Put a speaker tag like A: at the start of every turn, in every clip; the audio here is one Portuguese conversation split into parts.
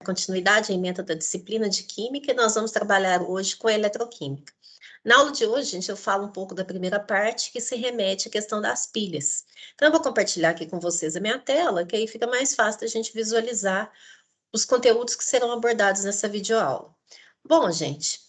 A: continuidade, a ementa da disciplina de Química, e nós vamos trabalhar hoje com a eletroquímica. Na aula de hoje, gente, eu falo um pouco da primeira parte, que se remete à questão das pilhas. Então, eu vou compartilhar aqui com vocês a minha tela, que aí fica mais fácil da gente visualizar os conteúdos que serão abordados nessa videoaula. Bom, gente,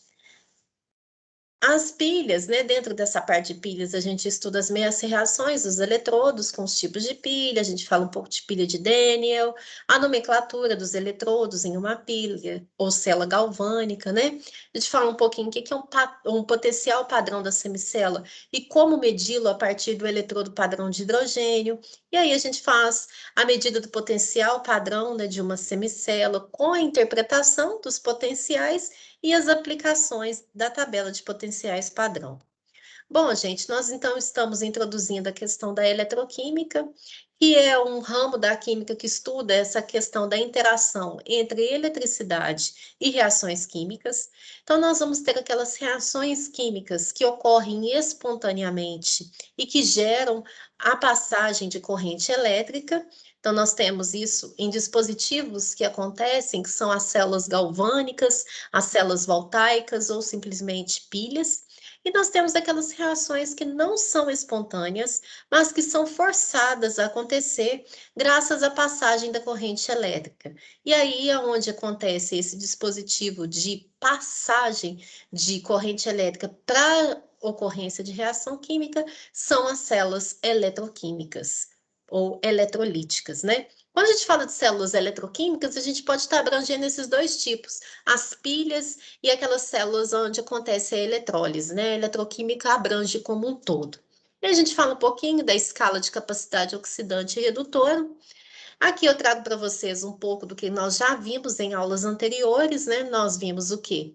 A: as pilhas, né? Dentro dessa parte de pilhas, a gente estuda as meias reações dos eletrodos com os tipos de pilha, a gente fala um pouco de pilha de Daniel, a nomenclatura dos eletrodos em uma pilha, ou célula galvânica, né? A gente fala um pouquinho o que é um potencial padrão da semicela e como medi-lo a partir do eletrodo padrão de hidrogênio. E aí a gente faz a medida do potencial padrão, né, de uma semicela com a interpretação dos potenciais e as aplicações da tabela de potenciais padrão. Bom, gente, nós então estamos introduzindo a questão da eletroquímica, que é um ramo da química que estuda essa questão da interação entre eletricidade e reações químicas. Então, nós vamos ter aquelas reações químicas que ocorrem espontaneamente e que geram a passagem de corrente elétrica. Então, nós temos isso em dispositivos que acontecem, que são as células galvânicas, as células voltaicas ou simplesmente pilhas. E nós temos aquelas reações que não são espontâneas, mas que são forçadas a acontecer graças à passagem da corrente elétrica. E aí é onde acontece esse dispositivo de passagem de corrente elétrica para ocorrência de reação química, são as células eletroquímicas ou eletrolíticas, né? Quando a gente fala de células eletroquímicas, a gente pode estar abrangendo esses dois tipos, as pilhas e aquelas células onde acontece a eletrólise, né? A eletroquímica abrange como um todo. E a gente fala um pouquinho da escala de capacidade oxidante e redutora. Aqui eu trago para vocês um pouco do que nós já vimos em aulas anteriores, né? Nós vimos o quê?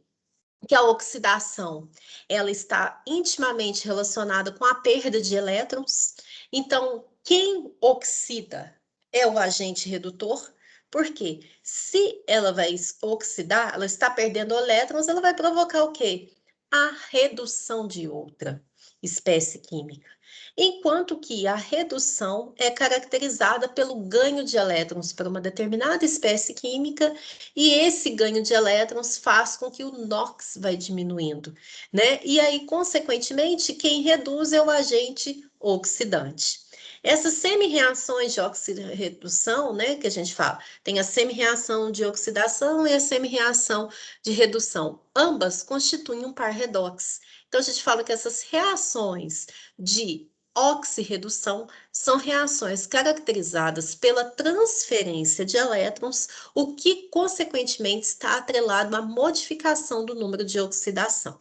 A: Que a oxidação, ela está intimamente relacionada com a perda de elétrons. Então, quem oxida é o agente redutor, porque se ela vai oxidar, ela está perdendo elétrons, ela vai provocar o quê? A redução de outra espécie química. Enquanto que a redução é caracterizada pelo ganho de elétrons para uma determinada espécie química, e esse ganho de elétrons faz com que o NOx vai diminuindo, né? E aí, consequentemente, quem reduz é o agente oxidante. Essas semi-reações de oxirredução, né, que a gente fala, tem a semi-reação de oxidação e a semi-reação de redução. Ambas constituem um par redox. Então, a gente fala que essas reações de oxirredução são reações caracterizadas pela transferência de elétrons, o que, consequentemente, está atrelado à modificação do número de oxidação.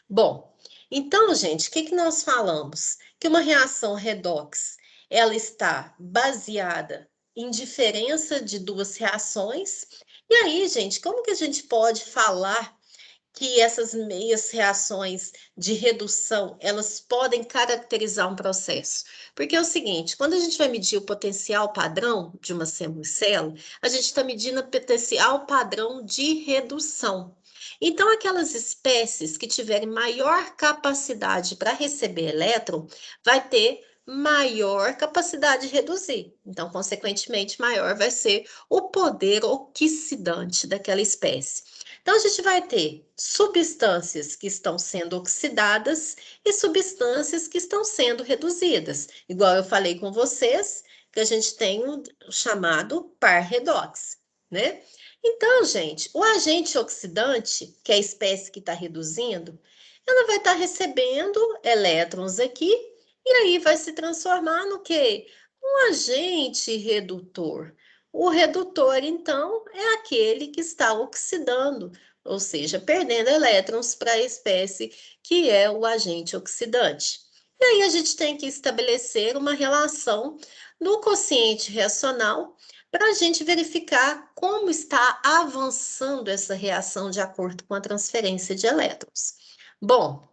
A: Bom, então, gente, o que nós falamos? Que uma reação redox, ela está baseada em diferença de duas reações. E aí, gente, como que a gente pode falar que essas meias reações de redução, elas podem caracterizar um processo? Porque é o seguinte, quando a gente vai medir o potencial padrão de uma semicélula, a gente está medindo o potencial padrão de redução. Então, aquelas espécies que tiverem maior capacidade para receber elétron, vai ter maior capacidade de reduzir. Então, consequentemente, maior vai ser o poder oxidante daquela espécie. Então, a gente vai ter substâncias que estão sendo oxidadas e substâncias que estão sendo reduzidas. Igual eu falei com vocês, que a gente tem o chamado par redox, né? Então, gente, o agente oxidante, que é a espécie que está reduzindo, ela vai estar recebendo elétrons aqui, e aí vai se transformar no quê? Um agente redutor. O redutor, então, é aquele que está oxidando, ou seja, perdendo elétrons para a espécie que é o agente oxidante. E aí a gente tem que estabelecer uma relação no quociente reacional para a gente verificar como está avançando essa reação de acordo com a transferência de elétrons. Bom,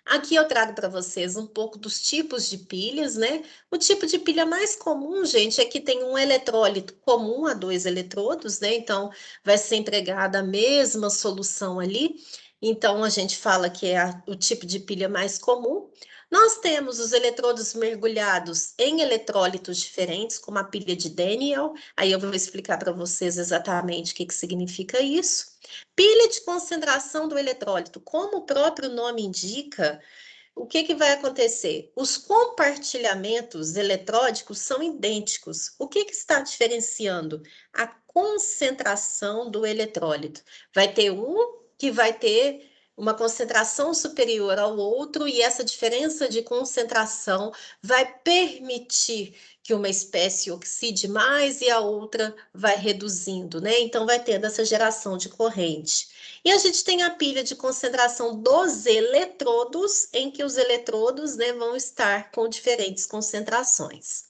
A: aqui eu trago para vocês um pouco dos tipos de pilhas, né? O tipo de pilha mais comum, gente, é que tem um eletrólito comum a dois eletrodos, né? Então, vai ser empregada a mesma solução ali. Então, a gente fala que é o tipo de pilha mais comum. Nós temos os eletrodos mergulhados em eletrólitos diferentes, como a pilha de Daniel. Aí eu vou explicar para vocês exatamente o que significa isso. Pilha de concentração do eletrólito, como o próprio nome indica, o que vai acontecer? Os compartilhamentos eletródicos são idênticos. O que está diferenciando? A concentração do eletrólito. Vai ter um que vai ter uma concentração superior ao outro, e essa diferença de concentração vai permitir que uma espécie oxide mais e a outra vai reduzindo, né? Então, vai tendo essa geração de corrente. E a gente tem a pilha de concentração dos eletrodos, em que os eletrodos, né, vão estar com diferentes concentrações.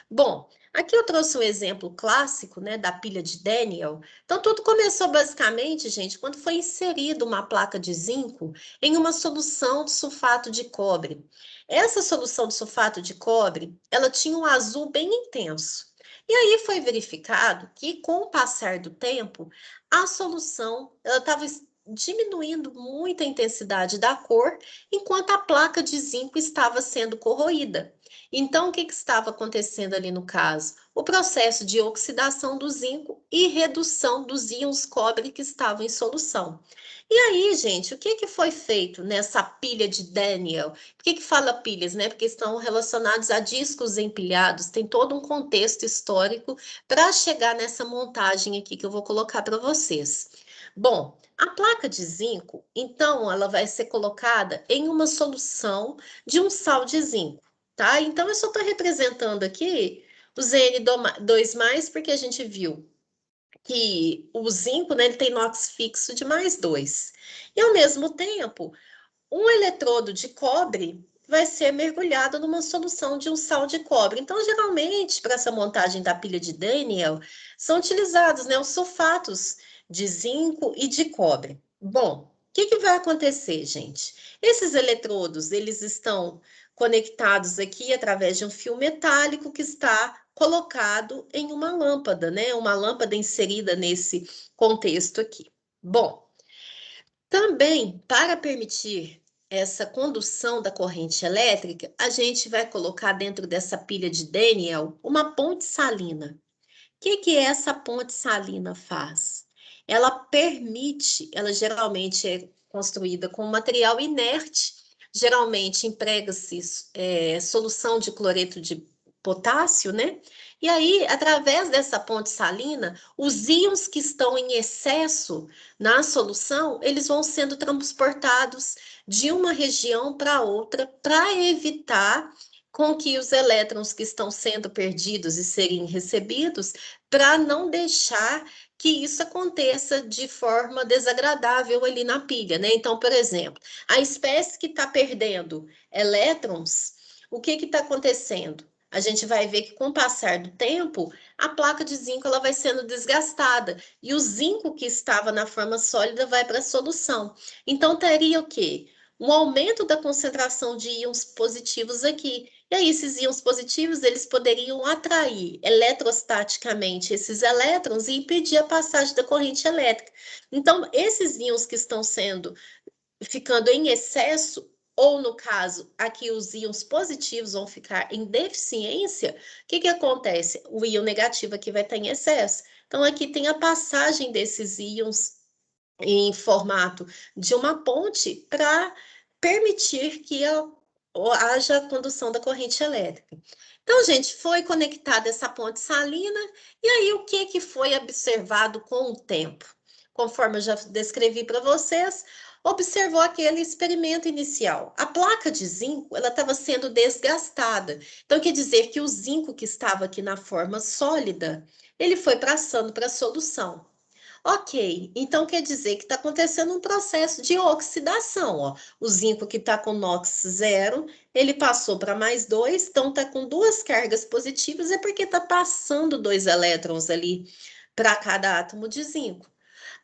A: Bom, aqui eu trouxe um exemplo clássico, né, da pilha de Daniel. Então, tudo começou basicamente, gente, quando foi inserida uma placa de zinco em uma solução de sulfato de cobre. Essa solução de sulfato de cobre, ela tinha um azul bem intenso. E aí foi verificado que, com o passar do tempo, a solução estava diminuindo muito a intensidade da cor, enquanto a placa de zinco estava sendo corroída. Então, o que estava acontecendo ali no caso? O processo de oxidação do zinco e redução dos íons cobre que estavam em solução. E aí, gente, o que foi feito nessa pilha de Daniel? Por que fala pilhas, né? Porque estão relacionados a discos empilhados, tem todo um contexto histórico para chegar nessa montagem aqui que eu vou colocar para vocês. Bom, a placa de zinco, então, ela vai ser colocada em uma solução de um sal de zinco, tá? Então, eu só estou representando aqui o Zn2+, porque a gente viu que o zinco, né, ele tem NOx fixo de +2. E, ao mesmo tempo, um eletrodo de cobre vai ser mergulhado numa solução de um sal de cobre. Então, geralmente, para essa montagem da pilha de Daniel, são utilizados, né, os sulfatos de zinco e de cobre. Bom, o que vai acontecer, gente? Esses eletrodos, eles estão conectados aqui através de um fio metálico que está colocado em uma lâmpada, né? Uma lâmpada inserida nesse contexto aqui. Bom, também, para permitir essa condução da corrente elétrica, a gente vai colocar dentro dessa pilha de Daniel uma ponte salina. O que essa ponte salina faz? Ela permite, ela geralmente é construída com material inerte, geralmente emprega-se solução de cloreto de potássio, né? E aí, através dessa ponte salina, os íons que estão em excesso na solução, eles vão sendo transportados de uma região para outra para evitar com que os elétrons que estão sendo perdidos e serem recebidos, para não deixar que isso aconteça de forma desagradável ali na pilha, né? Então, por exemplo, a espécie que está perdendo elétrons, o que está acontecendo? A gente vai ver que com o passar do tempo, a placa de zinco ela vai sendo desgastada e o zinco que estava na forma sólida vai para a solução. Então, teria o quê? Um aumento da concentração de íons positivos aqui. E aí, esses íons positivos, eles poderiam atrair eletrostaticamente esses elétrons e impedir a passagem da corrente elétrica. Então, esses íons que estão ficando em excesso, ou no caso, aqui os íons positivos vão ficar em deficiência, o que acontece? O íon negativo aqui vai estar em excesso. Então, aqui tem a passagem desses íons em formato de uma ponte para permitir que haja condução da corrente elétrica. Então, gente, foi conectada essa ponte salina, e aí o que foi observado com o tempo? Conforme eu já descrevi para vocês, observou aquele experimento inicial. A placa de zinco, ela estava sendo desgastada. Então, quer dizer que o zinco que estava aqui na forma sólida, ele foi passando para a solução. Ok, então quer dizer que está acontecendo um processo de oxidação, ó. O zinco que está com NOx 0, ele passou para +2, então está com duas cargas positivas, é porque está passando 2 elétrons ali para cada átomo de zinco.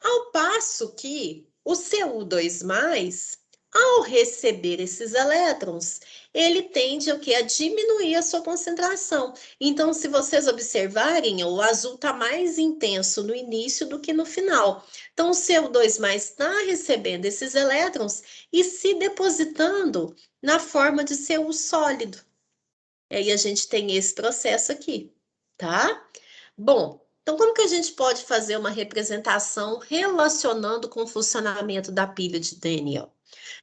A: Ao passo que o Cu2+, Ao receber esses elétrons, ele tende o quê? A diminuir a sua concentração. Então, se vocês observarem, o azul está mais intenso no início do que no final. Então, o CO2+ está recebendo esses elétrons e se depositando na forma de CO sólido. E aí a gente tem esse processo aqui, tá? Bom, então como que a gente pode fazer uma representação relacionando com o funcionamento da pilha de Daniel?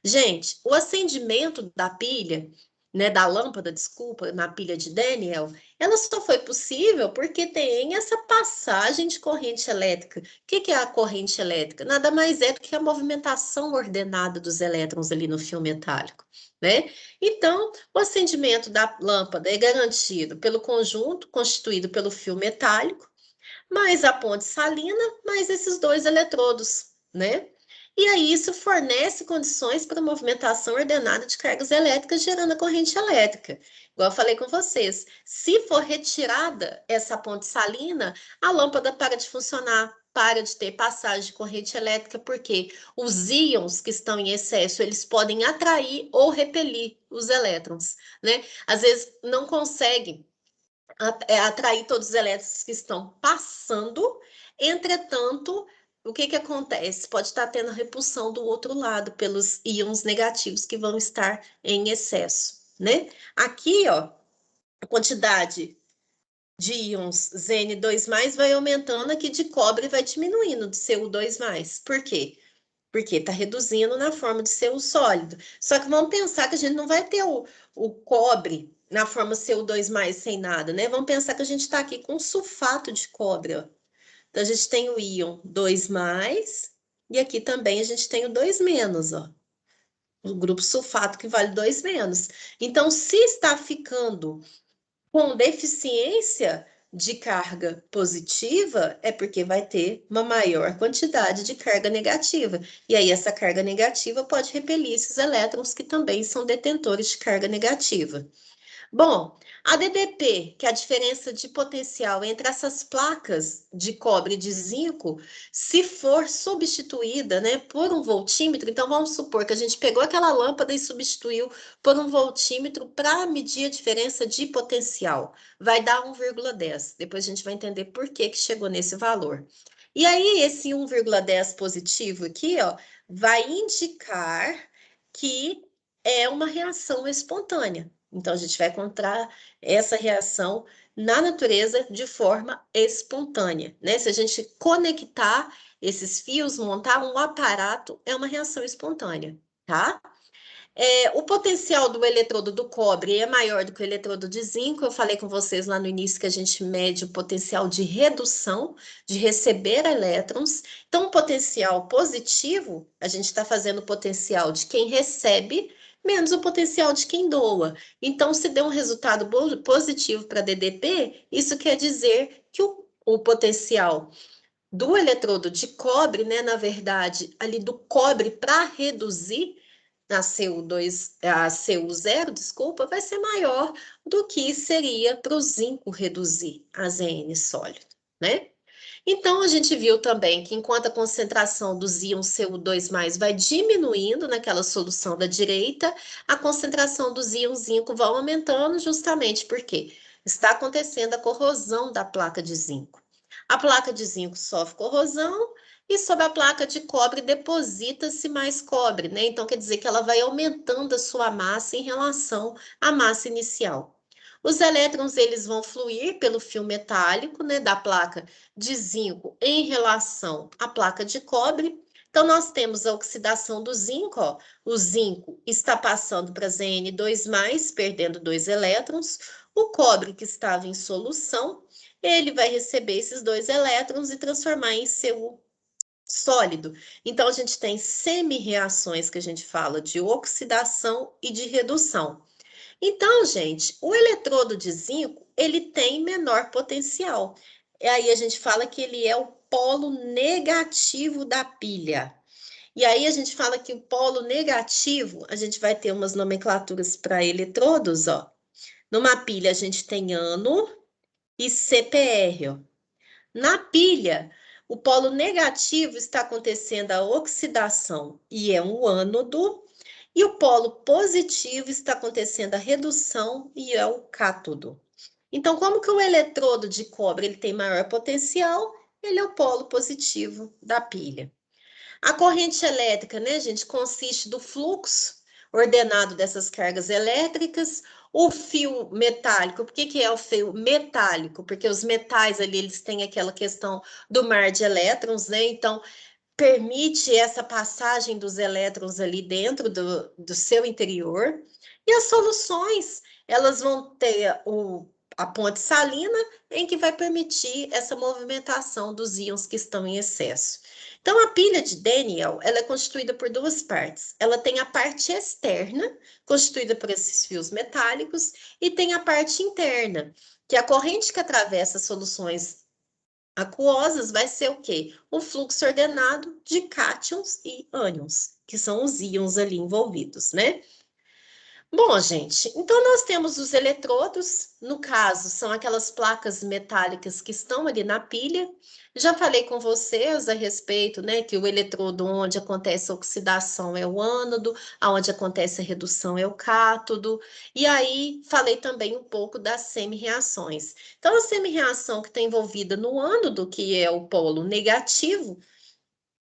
A: Gente, o acendimento da pilha, né, da lâmpada, desculpa, na pilha de Daniel, ela só foi possível porque tem essa passagem de corrente elétrica. O que é a corrente elétrica? Nada mais é do que a movimentação ordenada dos elétrons ali no fio metálico, né? Então, o acendimento da lâmpada é garantido pelo conjunto constituído pelo fio metálico, mais a ponte salina, mais esses dois eletrodos, né? E aí isso fornece condições para movimentação ordenada de cargas elétricas, gerando a corrente elétrica. Igual eu falei com vocês, se for retirada essa ponte salina, a lâmpada para de funcionar, para de ter passagem de corrente elétrica, porque os íons que estão em excesso, eles podem atrair ou repelir os elétrons, né? Às vezes não conseguem atrair todos os elétrons que estão passando, entretanto, o que acontece? Pode estar tendo repulsão do outro lado pelos íons negativos que vão estar em excesso, né? Aqui, ó, a quantidade de íons Zn2+, vai aumentando, aqui de cobre vai diminuindo, de Cu2+. Por quê? Porque está reduzindo na forma de CO sólido. Só que vamos pensar que a gente não vai ter o cobre na forma CO2+ sem nada, né? Vamos pensar que a gente está aqui com sulfato de cobre, ó. Então, a gente tem o íon 2+, e aqui também a gente tem o 2-, ó. O grupo sulfato que vale 2-. Então, se está ficando com deficiência de carga positiva, é porque vai ter uma maior quantidade de carga negativa. E aí, essa carga negativa pode repelir esses elétrons que também são detentores de carga negativa. Bom, a DDP, que é a diferença de potencial entre essas placas de cobre e de zinco, se for substituída, né, por um voltímetro, então vamos supor que a gente pegou aquela lâmpada e substituiu por um voltímetro para medir a diferença de potencial. Vai dar 1,10. Depois a gente vai entender por que chegou nesse valor. E aí, esse 1,10 positivo aqui, ó, vai indicar que é uma reação espontânea. Então, a gente vai encontrar essa reação na natureza de forma espontânea, né? Se a gente conectar esses fios, montar um aparato, é uma reação espontânea, tá? O potencial do eletrodo do cobre é maior do que o eletrodo de zinco. Eu falei com vocês lá no início que a gente mede o potencial de redução, de receber elétrons. Então, o potencial positivo, a gente está fazendo o potencial de quem recebe, menos o potencial de quem doa. Então, se deu um resultado positivo para DDP, isso quer dizer que o potencial do eletrodo de cobre, né, na verdade, ali do cobre para reduzir a CU0, desculpa, vai ser maior do que seria para o zinco reduzir a Zn sólido, né? Então, a gente viu também que enquanto a concentração dos íons Cu2+ vai diminuindo naquela solução da direita, a concentração dos íons zinco vai aumentando justamente porque está acontecendo a corrosão da placa de zinco. A placa de zinco sofre corrosão e sobre a placa de cobre deposita-se mais cobre, né? Então, quer dizer que ela vai aumentando a sua massa em relação à massa inicial. Os elétrons, eles vão fluir pelo fio metálico, né, da placa de zinco em relação à placa de cobre. Então, nós temos a oxidação do zinco, ó. O zinco está passando para Zn2+, perdendo 2 elétrons. O cobre que estava em solução, ele vai receber esses 2 elétrons e transformar em Cu sólido. Então, a gente tem semi-reações que a gente fala de oxidação e de redução. Então, gente, o eletrodo de zinco, ele tem menor potencial. E aí a gente fala que ele é o polo negativo da pilha. E aí a gente fala que o polo negativo, a gente vai ter umas nomenclaturas para eletrodos, ó. Numa pilha a gente tem ânodo e CPR, ó. Na pilha, o polo negativo está acontecendo a oxidação e é um ânodo, E o polo positivo está acontecendo a redução e é o cátodo. Então, como que o eletrodo de cobre ele tem maior potencial? Ele é o polo positivo da pilha. A corrente elétrica, né, gente, consiste do fluxo ordenado dessas cargas elétricas, o fio metálico. Por que que é o fio metálico? Porque os metais ali, eles têm aquela questão do mar de elétrons, né? Então, permite essa passagem dos elétrons ali dentro do seu interior. E as soluções, elas vão ter a ponte salina, em que vai permitir essa movimentação dos íons que estão em excesso. Então, a pilha de Daniel, ela é constituída por duas partes. Ela tem a parte externa, constituída por esses fios metálicos, e tem a parte interna, que é a corrente que atravessa soluções aquosas vai ser o quê? O fluxo ordenado de cátions e ânions, que são os íons ali envolvidos, né? Bom, gente, então nós temos os eletrodos, no caso, são aquelas placas metálicas que estão ali na pilha. Já falei com vocês a respeito, né, que o eletrodo onde acontece a oxidação é o ânodo, aonde acontece a redução é o cátodo, e aí falei também um pouco das semi-reações. Então, a semi-reação que está envolvida no ânodo, que é o polo negativo,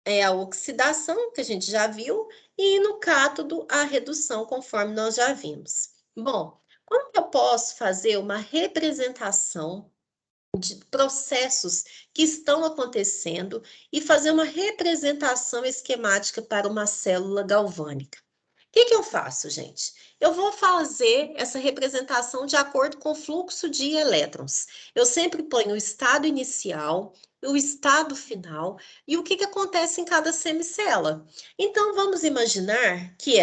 A: é a oxidação, que a gente já viu, e no cátodo, a redução, conforme nós já vimos. Bom, como que eu posso fazer uma representação de processos que estão acontecendo e fazer uma representação esquemática para uma célula galvânica? O que que eu faço, gente? Eu vou fazer essa representação de acordo com o fluxo de elétrons. Eu sempre ponho o estado inicial, o estado final e o que que acontece em cada semicela. Então, vamos imaginar que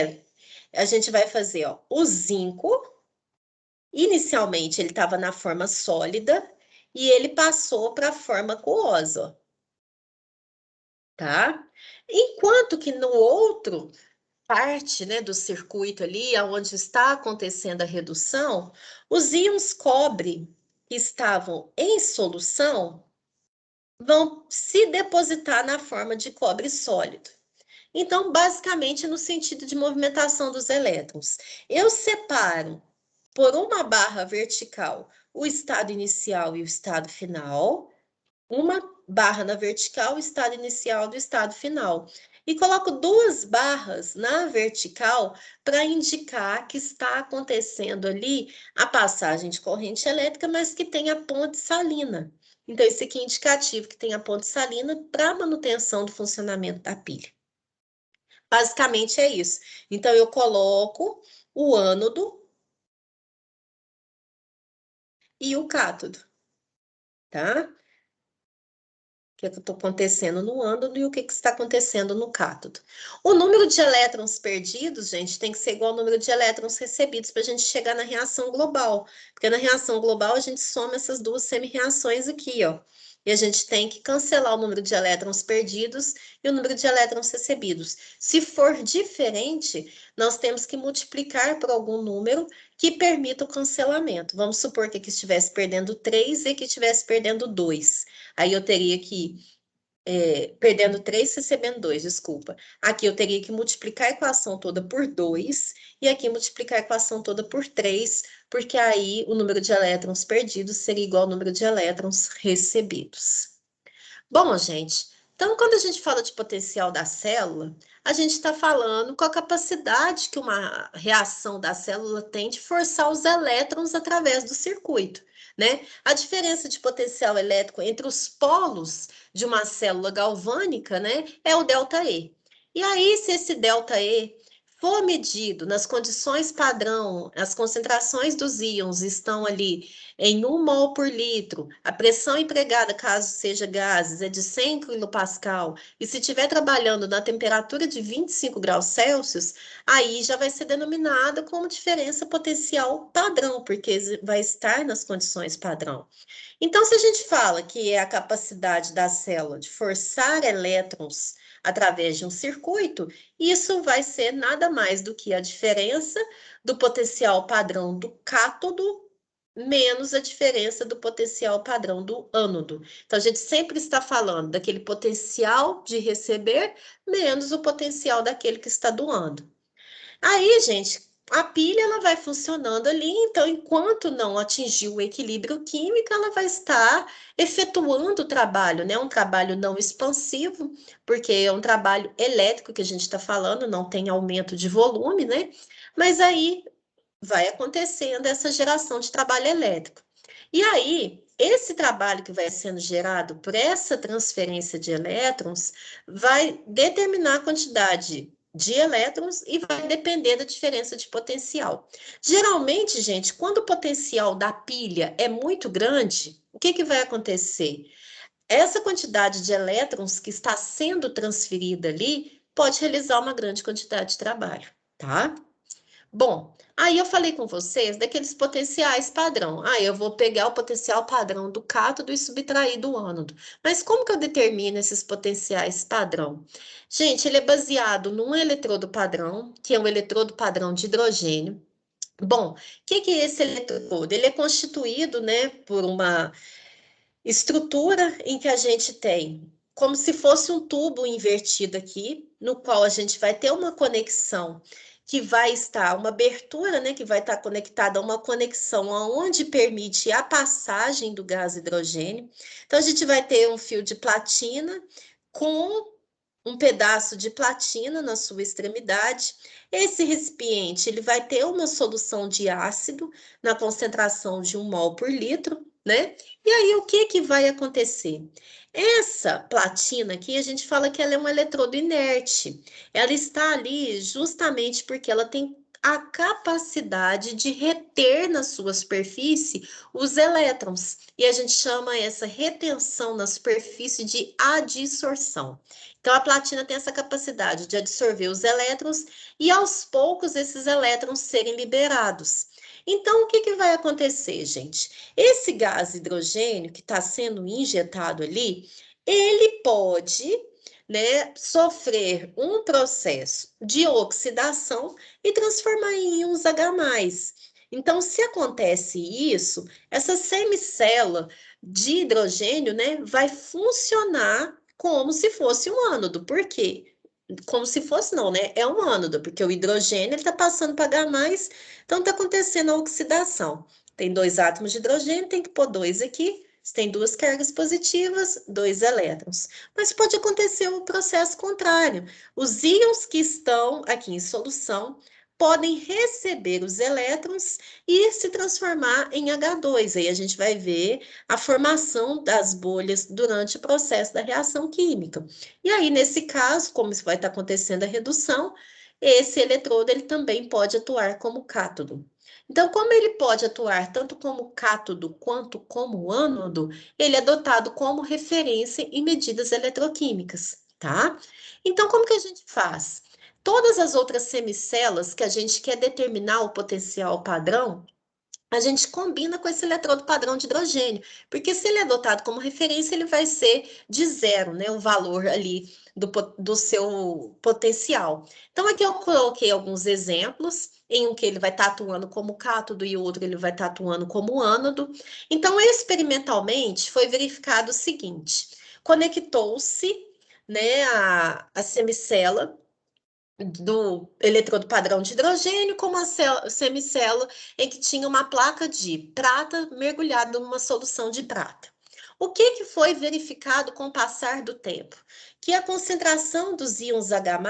A: a gente vai fazer, ó, o zinco. Inicialmente, ele estava na forma sólida e ele passou para a forma aquosa, tá? Enquanto que no outro parte, né, do circuito ali, onde está acontecendo a redução, os íons cobre que estavam em solução vão se depositar na forma de cobre sólido. Então, basicamente, no sentido de movimentação dos elétrons, eu separo por uma barra vertical o estado inicial e o estado final, uma barra na vertical, o estado inicial do estado final. E coloco duas barras na vertical para indicar que está acontecendo ali a passagem de corrente elétrica, mas que tem a ponte salina. Então, esse aqui é indicativo que tem a ponte salina para manutenção do funcionamento da pilha. Basicamente é isso. Então, eu coloco o ânodo e o cátodo, tá? Que está acontecendo no ânodo e o que está acontecendo no cátodo. O número de elétrons perdidos, gente, tem que ser igual ao número de elétrons recebidos para a gente chegar na reação global. Porque na reação global a gente soma essas duas semi-reações aqui, ó. E a gente tem que cancelar o número de elétrons perdidos e o número de elétrons recebidos. Se for diferente, nós temos que multiplicar por algum número que permita o cancelamento. Vamos supor que aqui estivesse perdendo 3 e que estivesse perdendo 2. Aí eu teria que, perdendo 3, recebendo 2, desculpa. Aqui eu teria que multiplicar a equação toda por 2 e aqui multiplicar a equação toda por 3, porque aí o número de elétrons perdidos seria igual ao número de elétrons recebidos. Bom, gente, então quando a gente fala de potencial da célula, a gente está falando com a capacidade que uma reação da célula tem de forçar os elétrons através do circuito, né? A diferença de potencial elétrico entre os polos de uma célula galvânica, né, é o ΔE. E aí, se esse ΔE for medido nas condições padrão, as concentrações dos íons estão ali em 1 mol por litro, a pressão empregada, caso seja gases, é de 100 kPa, e se estiver trabalhando na temperatura de 25 graus Celsius, aí já vai ser denominada como diferença potencial padrão, porque vai estar nas condições padrão. Então, se a gente fala que é a capacidade da célula de forçar elétrons através de um circuito, isso vai ser nada mais do que a diferença do potencial padrão do cátodo menos a diferença do potencial padrão do ânodo. Então, a gente sempre está falando daquele potencial de receber menos o potencial daquele que está doando. Aí, gente, a pilha ela vai funcionando ali, então, enquanto não atingir o equilíbrio químico, ela vai estar efetuando o trabalho, né? Um trabalho não expansivo, porque é um trabalho elétrico que a gente está falando, não tem aumento de volume, né? Mas aí vai acontecendo essa geração de trabalho elétrico. E aí, esse trabalho que vai sendo gerado por essa transferência de elétrons vai determinar a quantidade de elétrons e vai depender da diferença de potencial. Geralmente, gente, quando o potencial da pilha é muito grande, o que vai acontecer? Essa quantidade de elétrons que está sendo transferida ali pode realizar uma grande quantidade de trabalho, tá? Bom, aí eu falei com vocês daqueles potenciais padrão. Ah, eu vou pegar o potencial padrão do cátodo e subtrair do ânodo. Mas como que eu determino esses potenciais padrão? Gente, ele é baseado num eletrodo padrão, que é um eletrodo padrão de hidrogênio. Bom, o que é esse eletrodo? Ele é constituído, né, por uma estrutura em que a gente tem como se fosse um tubo invertido aqui, no qual a gente vai ter uma conexão que vai estar, uma abertura, né, que vai estar conectada a uma conexão aonde permite a passagem do gás hidrogênio. Então, a gente vai ter um fio de platina com um pedaço de platina na sua extremidade. Esse recipiente, ele vai ter uma solução de ácido na concentração de 1 mol por litro, né? E aí, o que vai acontecer? Essa platina aqui, a gente fala que ela é um eletrodo inerte. Ela está ali justamente porque ela tem a capacidade de reter na sua superfície os elétrons. E a gente chama essa retenção na superfície de adsorção. Então, a platina tem essa capacidade de absorver os elétrons e, aos poucos, esses elétrons serem liberados. Então, o que vai acontecer, gente? Esse gás hidrogênio que está sendo injetado ali, ele pode, né, sofrer um processo de oxidação e transformar em íons H+. Então, se acontece isso, essa semicélula de hidrogênio, né, vai funcionar como se fosse um ânodo. Por quê? Como se fosse não, né? É um ânodo, porque o hidrogênio está passando para H+, então está acontecendo a oxidação. Tem 2 átomos de hidrogênio, tem que pôr 2 aqui. Se tem 2 cargas positivas, 2 elétrons. Mas pode acontecer o processo contrário. Os íons que estão aqui em solução podem receber os elétrons e se transformar em H2. Aí a gente vai ver a formação das bolhas durante o processo da reação química. E aí, nesse caso, como vai estar acontecendo a redução, esse eletrodo ele também pode atuar como cátodo. Então, como ele pode atuar tanto como cátodo quanto como ânodo, ele é dotado como referência em medidas eletroquímicas, tá? Então, como que a gente faz? Todas as outras semicelas que a gente quer determinar o potencial padrão, a gente combina com esse eletrodo padrão de hidrogênio, porque se ele é adotado como referência, ele vai ser de zero, né, o valor ali do seu potencial. Então, aqui eu coloquei alguns exemplos, em um que ele vai estar atuando como cátodo e o outro ele vai estar atuando como ânodo. Então, experimentalmente, foi verificado o seguinte, conectou-se, né, a semicélula do eletrodo padrão de hidrogênio com uma semicélula em que tinha uma placa de prata mergulhada numa solução de prata. O que foi verificado com o passar do tempo? Que a concentração dos íons H+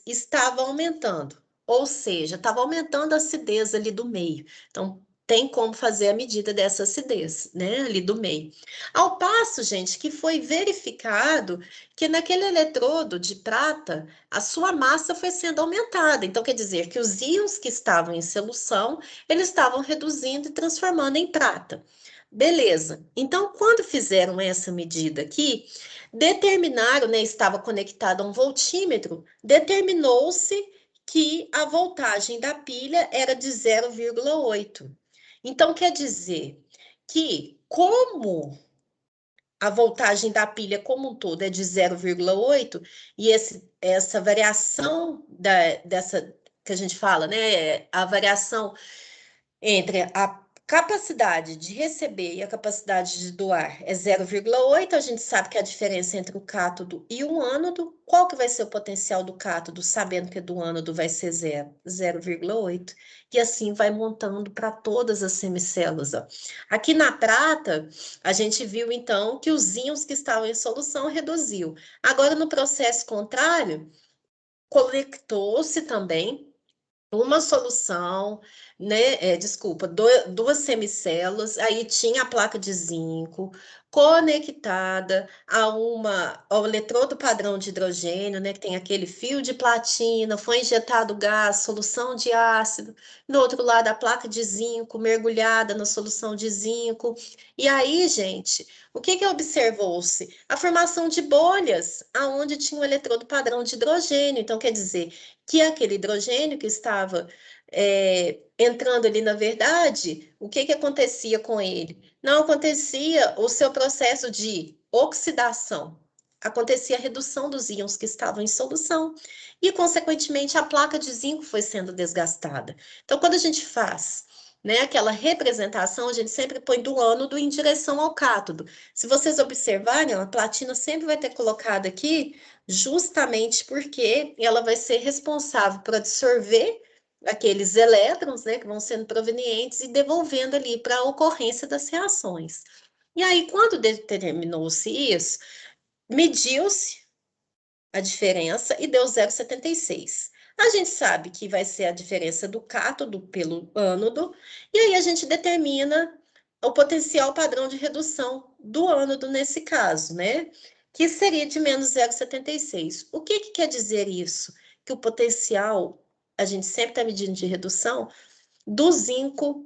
A: estava aumentando, ou seja, estava aumentando a acidez ali do meio. Então, tem como fazer a medida dessa acidez, né, ali do meio. Ao passo, gente, que foi verificado que naquele eletrodo de prata, a sua massa foi sendo aumentada. Então, quer dizer que os íons que estavam em solução, eles estavam reduzindo e transformando em prata. Beleza. Então, quando fizeram essa medida aqui, determinaram, né, estava conectado a um voltímetro, determinou-se que a voltagem da pilha era de 0,8. Então, quer dizer que, como a voltagem da pilha como um todo é de 0,8 e essa variação dessa que a gente fala, né, a variação entre a capacidade de receber e a capacidade de doar é 0,8. A gente sabe que a diferença entre o cátodo e o ânodo, qual que vai ser o potencial do cátodo, sabendo que do ânodo vai ser 0,8. E assim vai montando para todas as semicélulas. Ó. Aqui na prata, a gente viu então que os íons que estavam em solução reduziu. Agora, no processo contrário, conectou-se também uma solução, né? Desculpa, duas semicélulas, aí tinha a placa de zinco conectada ao eletrodo padrão de hidrogênio, né? Que tem aquele fio de platina, foi injetado gás, solução de ácido, no outro lado a placa de zinco mergulhada na solução de zinco. E aí, gente, o que que observou-se? A formação de bolhas, aonde tinha o eletrodo padrão de hidrogênio. Então, quer dizer, que aquele hidrogênio que estava entrando ali na verdade, o que que acontecia com ele? Não acontecia o seu processo de oxidação, acontecia a redução dos íons que estavam em solução e, consequentemente, a placa de zinco foi sendo desgastada. Então, quando a gente faz aquela representação, a gente sempre põe do ânodo em direção ao cátodo. Se vocês observarem, a platina sempre vai ter colocado aqui justamente porque ela vai ser responsável por absorver aqueles elétrons, né, que vão sendo provenientes e devolvendo ali para a ocorrência das reações. E aí, quando determinou-se isso, mediu-se a diferença e deu 0,76. A gente sabe que vai ser a diferença do cátodo pelo ânodo, e aí a gente determina o potencial padrão de redução do ânodo nesse caso, né? Que seria de menos 0,76. O que quer dizer isso? Que o potencial, a gente sempre está medindo de redução, do zinco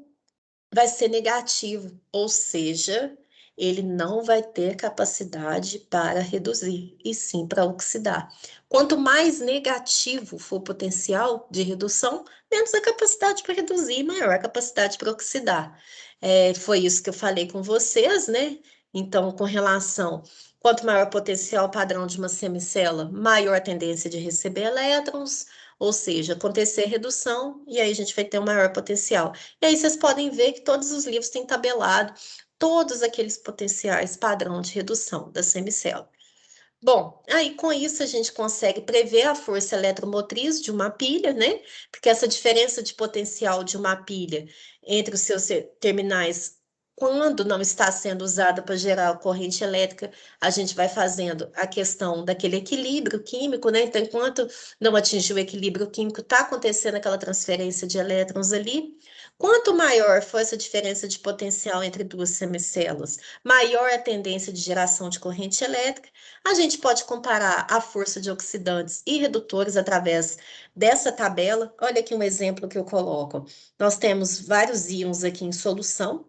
A: vai ser negativo, ou seja, ele não vai ter capacidade para reduzir, e sim para oxidar. Quanto mais negativo for o potencial de redução, menos a capacidade para reduzir, maior a capacidade para oxidar. Foi isso que eu falei com vocês, né? Então, com relação, quanto maior o potencial padrão de uma semicélula, maior a tendência de receber elétrons, ou seja, acontecer redução, e aí a gente vai ter um maior potencial. E aí vocês podem ver que todos os livros têm tabelado todos aqueles potenciais padrão de redução da semicélula. Bom, aí com isso a gente consegue prever a força eletromotriz de uma pilha, né? Porque essa diferença de potencial de uma pilha entre os seus terminais, quando não está sendo usada para gerar corrente elétrica, a gente vai fazendo a questão daquele equilíbrio químico, né? Então, enquanto não atingir o equilíbrio químico, está acontecendo aquela transferência de elétrons ali. Quanto maior for essa diferença de potencial entre duas semicélulas, maior a tendência de geração de corrente elétrica. A gente pode comparar a força de oxidantes e redutores através dessa tabela. Olha aqui um exemplo que eu coloco. Nós temos vários íons aqui em solução,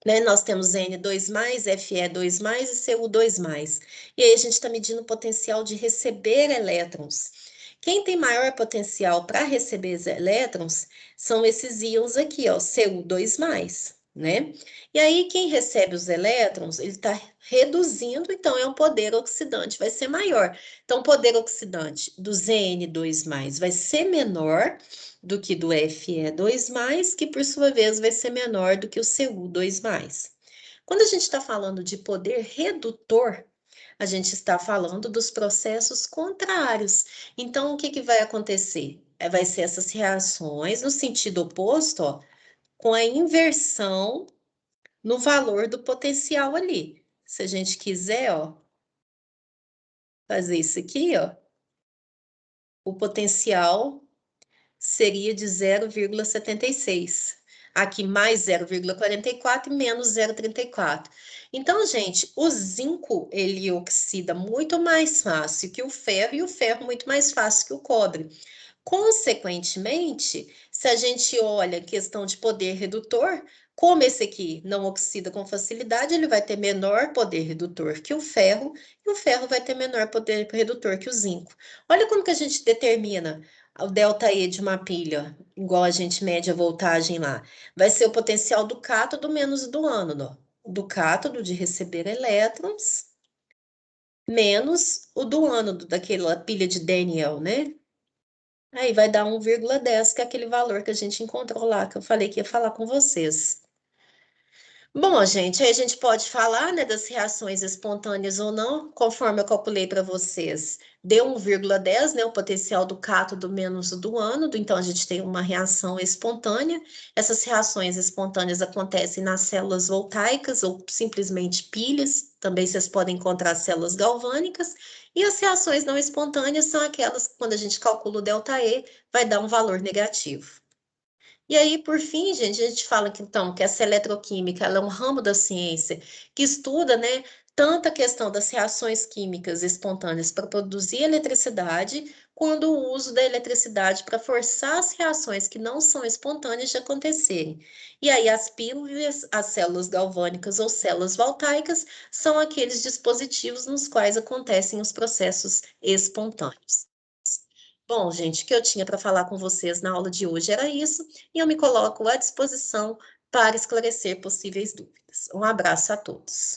A: né? Nós temos N2+, Fe2+, e Cu2+. E aí a gente está medindo o potencial de receber elétrons. Quem tem maior potencial para receber os elétrons são esses íons aqui, ó, Cu2+, né? E aí, quem recebe os elétrons, ele está reduzindo, então é um poder oxidante, vai ser maior. Então, o poder oxidante do Zn2+, vai ser menor do que do Fe2+, que por sua vez vai ser menor do que o Cu2+. Quando a gente está falando de poder redutor, a gente está falando dos processos contrários. Então, o que que vai acontecer? Vai ser essas reações no sentido oposto, ó, com a inversão no valor do potencial ali. Se a gente quiser, ó, fazer isso aqui, ó, o potencial seria de 0,76. Aqui mais 0,44 e menos 0,34. Então, gente, o zinco, ele oxida muito mais fácil que o ferro e o ferro muito mais fácil que o cobre. Consequentemente, se a gente olha a questão de poder redutor, como esse aqui não oxida com facilidade, ele vai ter menor poder redutor que o ferro, e o ferro vai ter menor poder redutor que o zinco. Olha como que a gente determina o ΔE de uma pilha, igual a gente mede a voltagem lá. Vai ser o potencial do cátodo menos do ânodo. Do cátodo de receber elétrons, menos o do ânodo, daquela pilha de Daniell, né? Aí vai dar 1,10, que é aquele valor que a gente encontrou lá, que eu falei que ia falar com vocês. Bom, gente, aí a gente pode falar, né, das reações espontâneas ou não, conforme eu calculei para vocês. Deu 1,10, né, o potencial do cátodo menos o do ânodo, então a gente tem uma reação espontânea. Essas reações espontâneas acontecem nas células voltaicas ou simplesmente pilhas, também vocês podem encontrar células galvânicas. E as reações não espontâneas são aquelas que, quando a gente calcula o ΔE, vai dar um valor negativo. E aí, por fim, gente, a gente fala que então que essa eletroquímica ela é um ramo da ciência que estuda, né, tanto a questão das reações químicas espontâneas para produzir eletricidade, quanto o uso da eletricidade para forçar as reações que não são espontâneas de acontecerem. E aí, as pílulas, as células galvânicas ou células voltaicas são aqueles dispositivos nos quais acontecem os processos espontâneos. Bom, gente, o que eu tinha para falar com vocês na aula de hoje era isso, e eu me coloco à disposição para esclarecer possíveis dúvidas. Um abraço a todos.